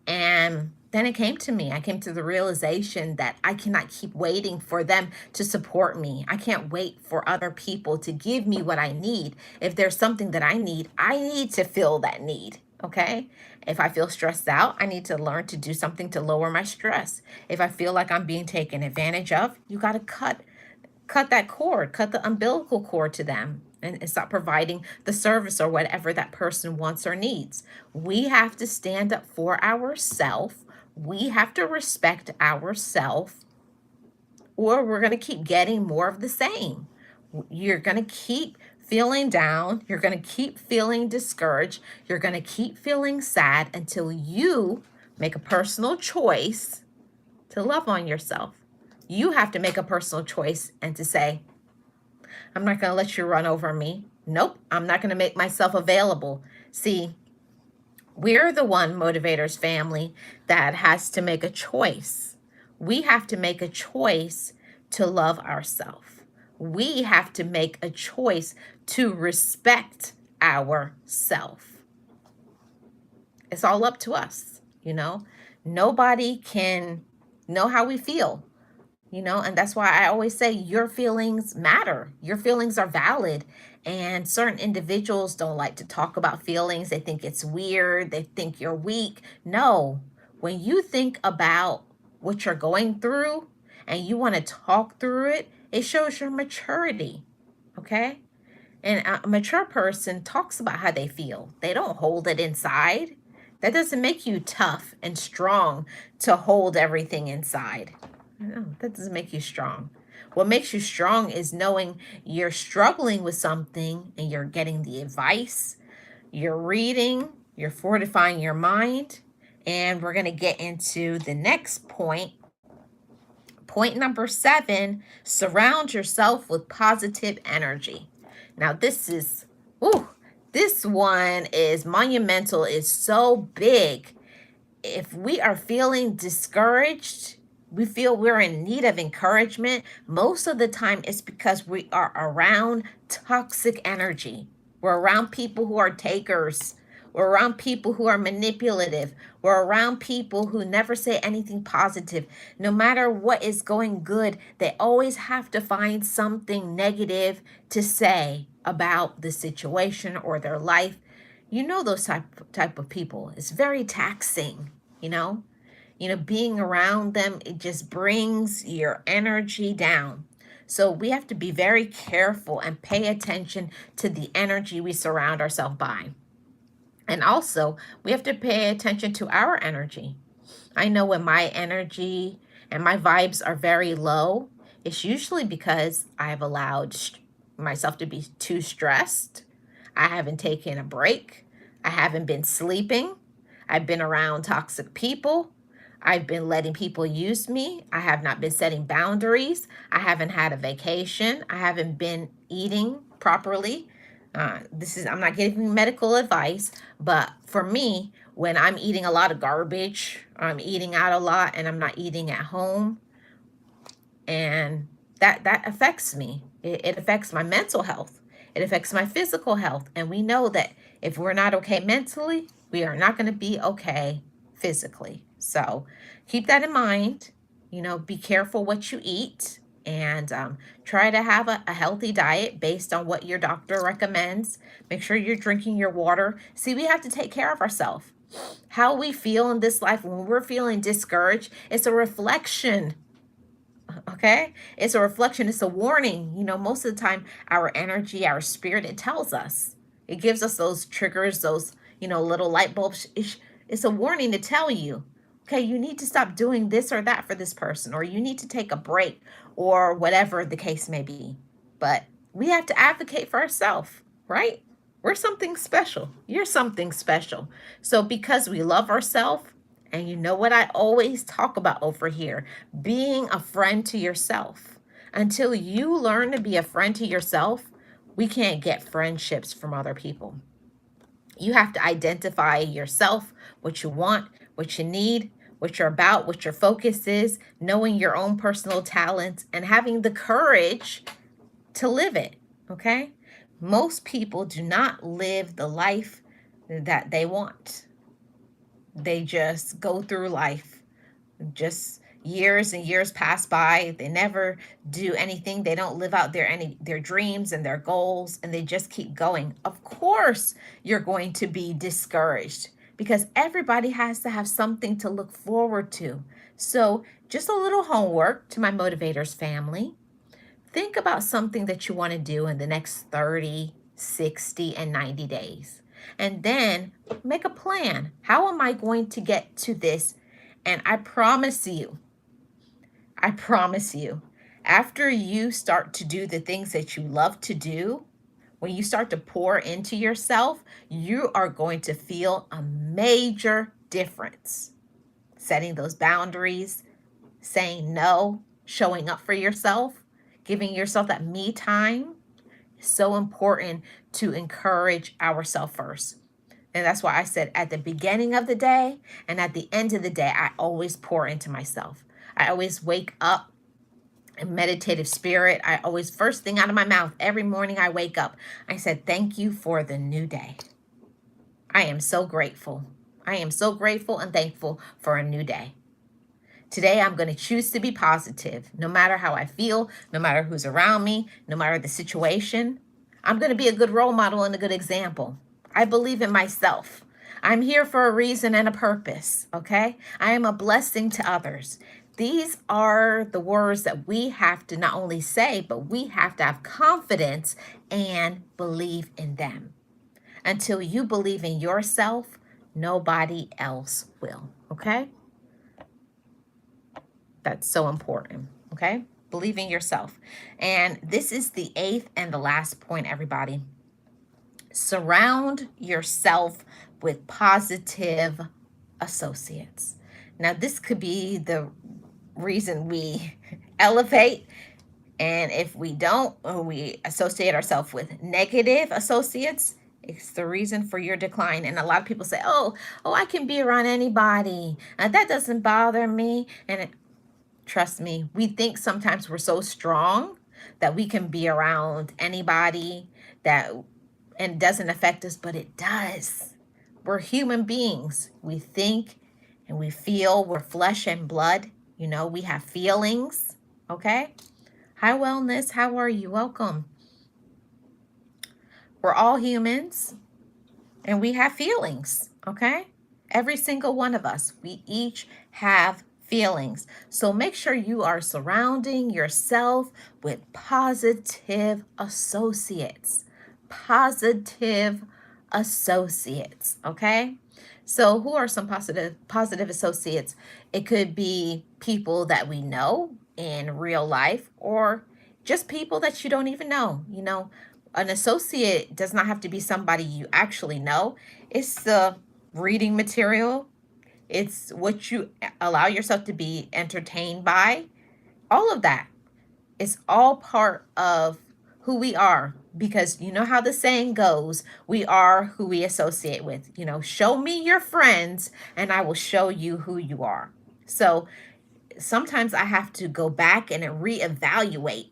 And then it came to me. I came to the realization that I cannot keep waiting for them to support me. I can't wait for other people to give me what I need. If there's something that I need to fill that need. Okay? If I feel stressed out, I need to learn to do something to lower my stress. If I feel like I'm being taken advantage of, you got to cut that cord, cut the umbilical cord to them, and stop providing the service or whatever that person wants or needs. We have to stand up for ourselves. We have to respect ourselves, or we're going to keep getting more of the same. You're going to keep feeling down. You're going to keep feeling discouraged. You're going to keep feeling sad until you make a personal choice to love on yourself. You have to make a personal choice and to say, I'm not going to let you run over me. Nope, I'm not going to make myself available. See, we're the one motivators family that has to make a choice. We have to make a choice to love ourselves. We have to make a choice to respect ourselves. It's all up to us, you know. Nobody can know how we feel, you know, and that's why I always say your feelings matter. Your feelings are valid. And certain individuals don't like to talk about feelings. They think it's weird. They think you're weak. No, when you think about what you're going through and you want to talk through it, it shows your maturity. Okay. And a mature person talks about how they feel. They don't hold it inside. That doesn't make you tough and strong to hold everything inside. No, that doesn't make you strong. What makes you strong is knowing you're struggling with something and you're getting the advice, you're reading, you're fortifying your mind. And we're going to get into the next point. Point number 7, surround yourself with positive energy. Now, this one is monumental. It's so big. If we are feeling discouraged, we feel we're in need of encouragement, most of the time it's because we are around toxic energy. We're around people who are takers. We're around people who are manipulative. We're around people who never say anything positive. No matter what is going good, they always have to find something negative to say about the situation or their life. You know those type of people. It's very taxing, you know? Being around them, it just brings your energy down. So we have to be very careful and pay attention to the energy we surround ourselves by. And also, we have to pay attention to our energy. I know when my energy and my vibes are very low, it's usually because I've allowed myself to be too stressed. I haven't taken a break. I haven't been sleeping. I've been around toxic people. I've been letting people use me. I have not been setting boundaries. I haven't had a vacation. I haven't been eating properly. I'm not giving medical advice, but for me, when I'm eating a lot of garbage, I'm eating out a lot and I'm not eating at home, and that affects me. It affects my mental health. It affects my physical health. And we know that if we're not okay mentally, we are not going to be okay physically. So keep that in mind. Be careful what you eat, and try to have a healthy diet based on what your doctor recommends. Make sure you're drinking your water. See, we have to take care of ourselves. How we feel in this life when we're feeling discouraged, it's a reflection. Okay? It's a reflection. It's a warning. Most of the time, our energy, our spirit, it tells us. It gives us those triggers, those, little light bulbs. It's a warning to tell you, okay, you need to stop doing this or that for this person, or you need to take a break, or whatever the case may be. But we have to advocate for ourselves, right? We're something special. You're something special. So because we love ourselves, and you know what I always talk about over here, being a friend to yourself. Until you learn to be a friend to yourself, we can't get friendships from other people. You have to identify yourself, what you want, what you need, what you're about, what your focus is, knowing your own personal talents, and having the courage to live it, okay? Most people do not live the life that they want. They just go through life. Just years and years pass by. They never do anything. They don't live out their dreams and their goals, and they just keep going. Of course, you're going to be discouraged because everybody has to have something to look forward to. So, just a little homework to my motivators family. Think about something that you want to do in the next 30, 60, and 90 days. And then make a plan. How am I going to get to this? And I promise you, after you start to do the things that you love to do, when you start to pour into yourself, you are going to feel a major difference. Setting those boundaries, saying no, showing up for yourself, giving yourself that me time. So important to encourage ourselves first. And that's why I said at the beginning of the day and at the end of the day, I always pour into myself. I always wake up in meditative spirit. I always, first thing out of my mouth, every morning I wake up, I said, thank you for the new day. I am so grateful. I am so grateful and thankful for a new day. Today, I'm going to choose to be positive, no matter how I feel, no matter who's around me, no matter the situation. I'm going to be a good role model and a good example. I believe in myself. I'm here for a reason and a purpose, okay? I am a blessing to others. These are the words that we have to not only say, but we have to have confidence and believe in them. Until you believe in yourself, nobody else will, okay? That's so important, okay? Believe in yourself. And this is the eighth and the last point, everybody. Surround yourself with positive associates. Now, this could be the reason we elevate. And if we don't, or we associate ourselves with negative associates, it's the reason for your decline. And a lot of people say, oh, I can be around anybody. That doesn't bother me. And trust me, we think sometimes we're so strong that we can be around anybody that and doesn't affect us, but it does. We're human beings. We think and we feel. We're flesh and blood. You know, we have feelings. Okay? Hi, Wellness. How are you? Welcome. We're all humans and we have feelings. Okay? Every single one of us. We each have feelings. So make sure you are surrounding yourself with positive associates. Positive associates, okay? So who are some positive associates? It could be people that we know in real life or just people that you don't even know. You know, an associate does not have to be somebody you actually know. It's the reading material, it's what you allow yourself to be entertained by. All of that is all part of who we are, because you know how the saying goes, we are who we associate with. You know, show me your friends and I will show you who you are. So sometimes I have to go back and reevaluate.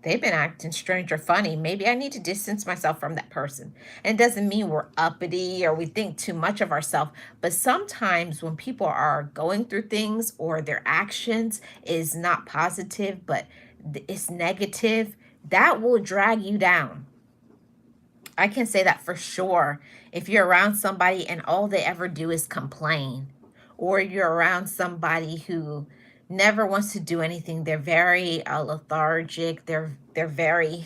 They've been acting strange or funny. Maybe I need to distance myself from that person. And it doesn't mean we're uppity or we think too much of ourselves. But sometimes when people are going through things or their actions is not positive, but it's negative, that will drag you down. I can say that for sure. If you're around somebody and all they ever do is complain, or you're around somebody who never wants to do anything, they're very lethargic, they really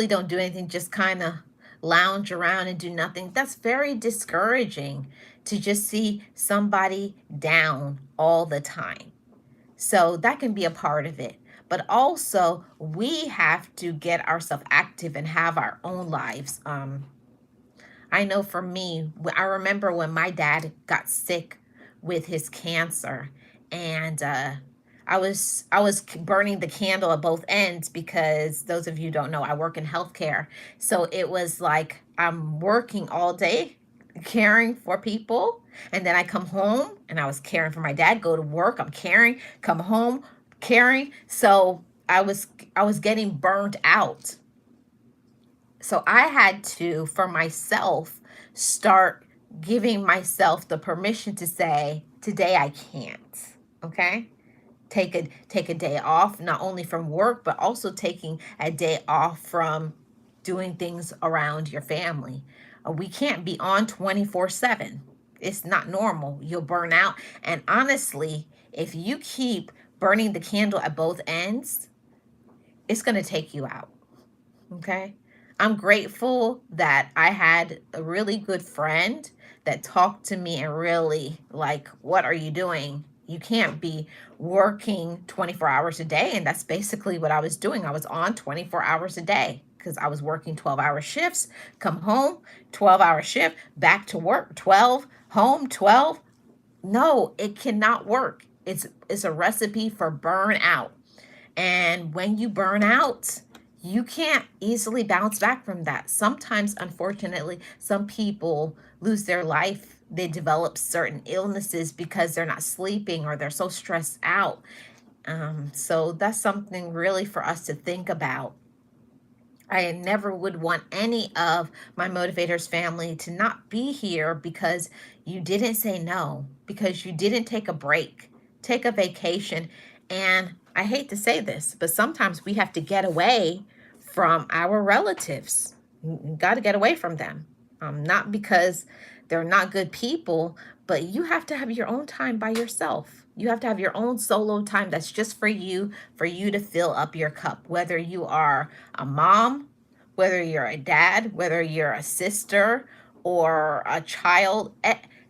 don't do anything, just kind of lounge around and do nothing. That's very discouraging to just see somebody down all the time. So that can be a part of it. But also, we have to get ourselves active and have our own lives. I know for me, I remember when my dad got sick with his cancer, and I was burning the candle at both ends, because those of you who don't know, I work in healthcare. So it was like I'm working all day caring for people, and then I come home and I was caring for my dad, go to work, I'm caring, come home, caring. So I was getting burned out. So I had to, for myself, start giving myself the permission to say, today I can't. Okay? Take a day off, not only from work, but also taking a day off from doing things around your family. We can't be on 24/7. It's not normal. You'll burn out. And honestly, if you keep burning the candle at both ends, it's going to take you out. Okay? I'm grateful that I had a really good friend that talked to me and really like, what are you doing? You can't be working 24 hours a day. And that's basically what I was doing. I was on 24 hours a day because I was working 12-hour shifts, come home, 12-hour shift, back to work, 12, home, 12. No, it cannot work. It's a recipe for burnout. And when you burn out, you can't easily bounce back from that. Sometimes, unfortunately, some people lose their life. They develop certain illnesses because they're not sleeping or they're so stressed out. So that's something really for us to think about. I never would want any of my motivators family to not be here because you didn't say no, because you didn't take a break, take a vacation. And I hate to say this, but sometimes we have to get away from our relatives. You got to get away from them. Not because they're not good people, but you have to have your own time by yourself. You have to have your own solo time that's just for you to fill up your cup, whether you are a mom, whether you're a dad, whether you're a sister or a child,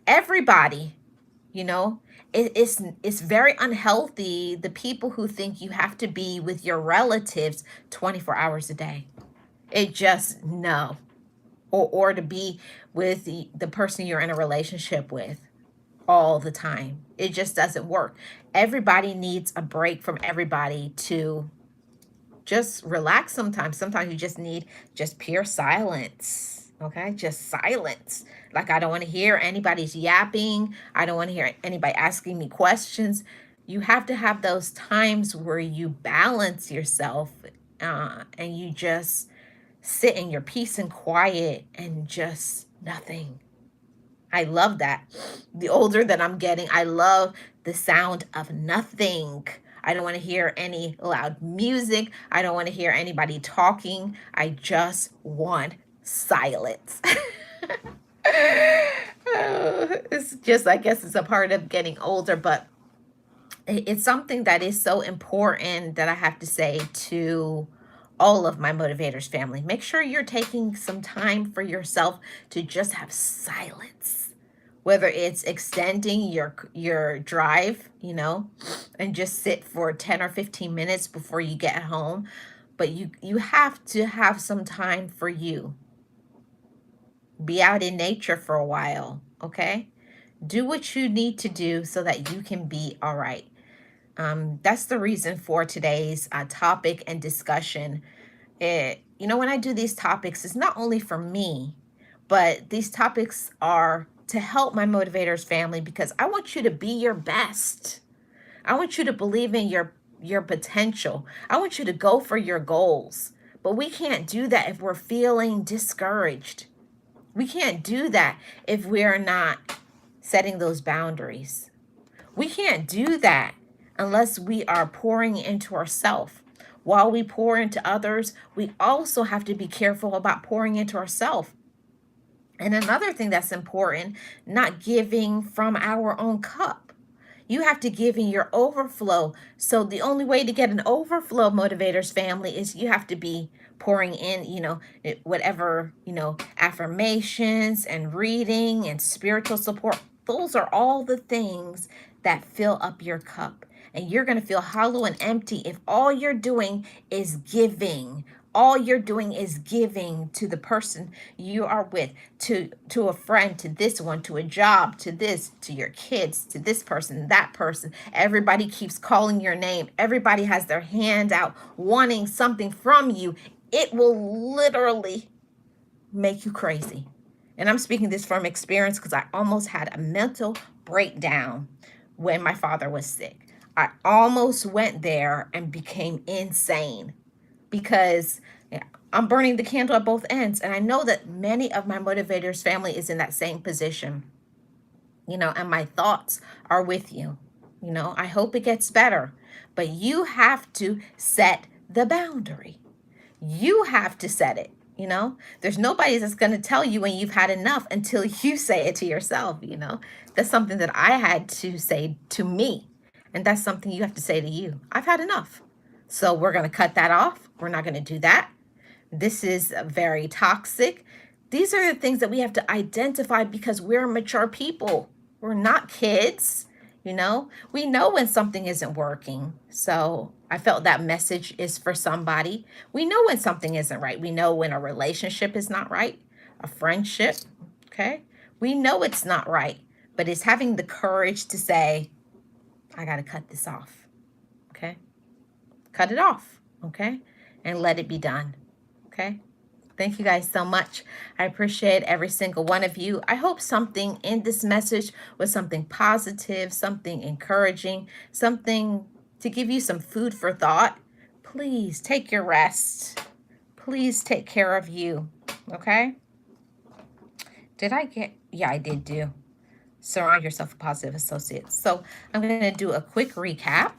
everybody, you know, it's very unhealthy, the people who think you have to be with your relatives 24 hours a day. It just, no. Or to be with the person you're in a relationship with all the time. It just doesn't work. Everybody needs a break from everybody to just relax sometimes. Sometimes you just need just pure silence. Okay? Just silence. Like, I don't want to hear anybody's yapping. I don't want to hear anybody asking me questions. You have to have those times where you balance yourself, and you just sit in your peace and quiet and just nothing. I love that. The older that I'm getting, I love the sound of nothing. I don't want to hear any loud music. I don't want to hear anybody talking. I just want silence. It's just, I guess it's a part of getting older, but it's something that is so important that I have to say to all of my motivators family. Make sure you're taking some time for yourself to just have silence. Whether it's extending your drive, and just sit for 10 or 15 minutes before you get home, but you have to have some time for you. Be out in nature for a while, okay? Do what you need to do so that you can be all right. That's the reason for today's topic and discussion. When I do these topics, it's not only for me, but these topics are to help my motivators family, because I want you to be your best. I want you to believe in your potential. I want you to go for your goals. But we can't do that if we're feeling discouraged. We can't do that if we're not setting those boundaries. We can't do that unless we are pouring into ourselves. While we pour into others, we also have to be careful about pouring into ourselves. And another thing that's important, not giving from our own cup. You have to give in your overflow. So the only way to get an overflow, motivators family, is you have to be pouring in, whatever, affirmations and reading and spiritual support. Those are all the things that fill up your cup. And you're going to feel hollow and empty if all you're doing is giving. All you're doing is giving to the person you are with, to a friend, to this one, to a job, to this, to your kids, to this person, that person. Everybody keeps calling your name. Everybody has their hand out wanting something from you. It will literally make you crazy. And I'm speaking this from experience because I almost had a mental breakdown when my father was sick. I almost went there and became insane because I'm burning the candle at both ends. And I know that many of my motivators family is in that same position, and my thoughts are with you. I hope it gets better, but you have to set the boundary. You have to set it. There's nobody that's going to tell you when you've had enough until you say it to yourself. That's something that I had to say to me. And that's something you have to say to you. I've had enough. So we're going to cut that off. We're not going to do that. This is very toxic. These are the things that we have to identify because we're mature people. We're not kids. We know when something isn't working. So I felt that message is for somebody. We know when something isn't right. We know when a relationship is not right, a friendship, okay? We know it's not right, but it's having the courage to say, I got to cut this off, okay? Cut it off, okay? And let it be done, okay? Thank you guys so much. I appreciate every single one of you. I hope something in this message was something positive, something encouraging, something to give you some food for thought. Please take your rest. please take care of you, okay? Yeah, I did do. Surround yourself with positive associates. So I'm going to do a quick recap.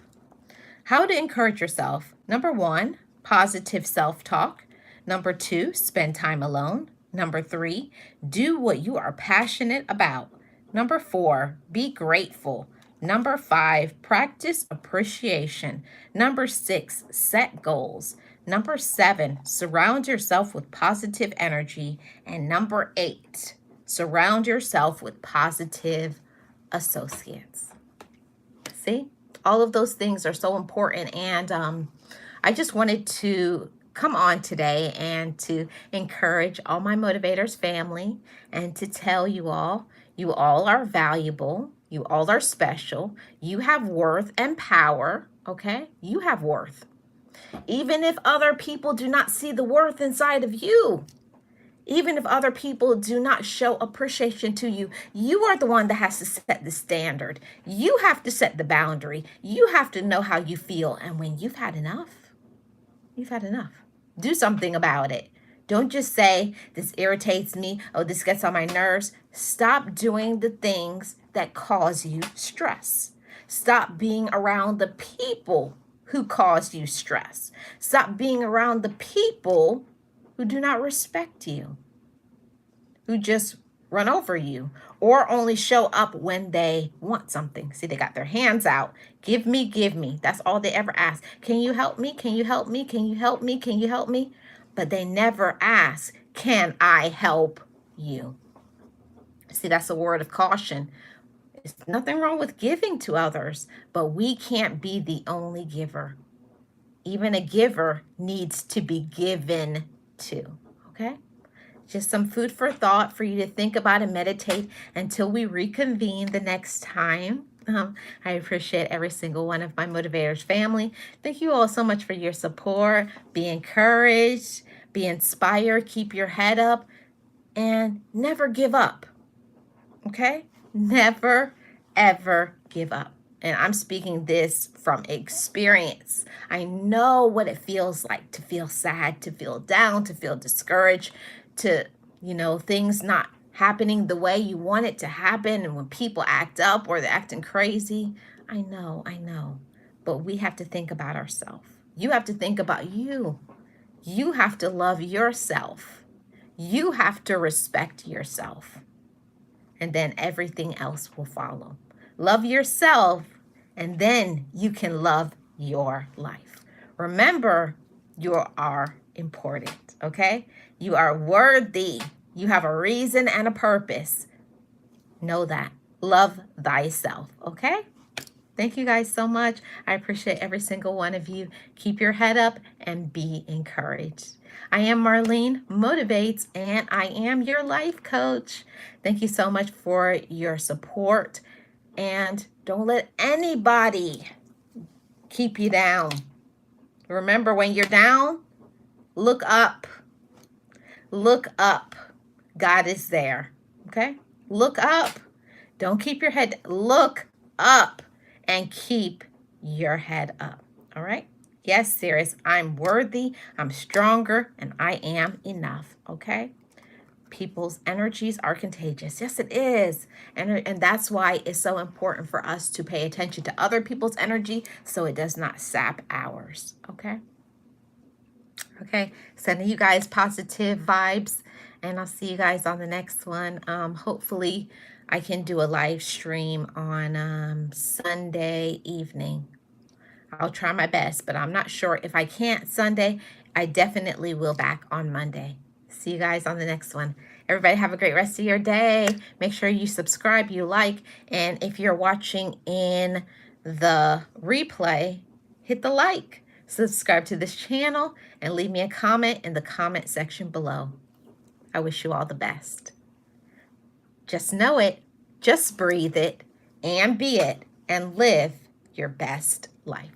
How to encourage yourself. Number 1, positive self-talk. Number 2, spend time alone. Number 3, do what you are passionate about. Number 4, be grateful. Number 5, practice appreciation. Number 6, set goals. Number 7, surround yourself with positive energy. And number 8, surround yourself with positive associates. See? All of those things are so important, and I just wanted to come on today and to encourage all my Motivators family and to tell you all are valuable, you all are special, you have worth and power, okay? You have worth. Even if other people do not see the worth inside of you, even if other people do not show appreciation to you, you are the one that has to set the standard. You have to set the boundary. You have to know how you feel. And when you've had enough, you've had enough. Do something about it. Don't just say, this irritates me. Oh, this gets on my nerves. Stop doing the things that cause you stress. Stop being around the people who cause you stress. Stop being around the people who do not respect you, who just run over you, or only show up when they want something. See, they got their hands out. Give me, give me. That's all they ever ask. Can you help me? Can you help me? Can you help me? Can you help me? But they never ask, can I help you? See, that's a word of caution. There's nothing wrong with giving to others, but we can't be the only giver. Even a giver needs to be given to, okay? Just some food for thought for you to think about and meditate until we reconvene the next time. I appreciate every single one of my Motivators family. Thank you all so much for your support. Be encouraged, be inspired, keep your head up, and never give up, okay? Never, ever give up. And I'm speaking this from experience. I know what it feels like to feel sad, to feel down, to feel discouraged, to, things not happening the way you want it to happen. And when people act up or they're acting crazy, I know. But we have to think about ourselves. You have to think about you. You have to love yourself. You have to respect yourself. And then everything else will follow. Love yourself, and then you can love your life. Remember, you are important, okay? You are worthy. You have a reason and a purpose. Know that. Love thyself, okay? Thank you guys so much. I appreciate every single one of you. Keep your head up and be encouraged. I am Marlene Motivates, and I am your life coach. Thank you so much for your support. And don't let anybody keep you down. Remember, when you're down, look up. Look up. God is there. Okay? Look up. Don't keep your head. Look up and keep your head up. All right? Yes, serious. I'm worthy. I'm stronger, and I am enough. Okay? People's energies are contagious. Yes, it is. And that's why it's so important for us to pay attention to other people's energy so it does not sap ours. Okay? Okay. Sending you guys positive vibes, and I'll see you guys on the next one. Hopefully, I can do a live stream on Sunday evening. I'll try my best, but I'm not sure. If I can't Sunday, I definitely will back on Monday. See you guys on the next one. Everybody have a great rest of your day. Make sure you subscribe, you like, and if you're watching in the replay, hit the like. Subscribe to this channel and leave me a comment in the comment section below. I wish you all the best. Just know it, just breathe it, and be it, and live your best life.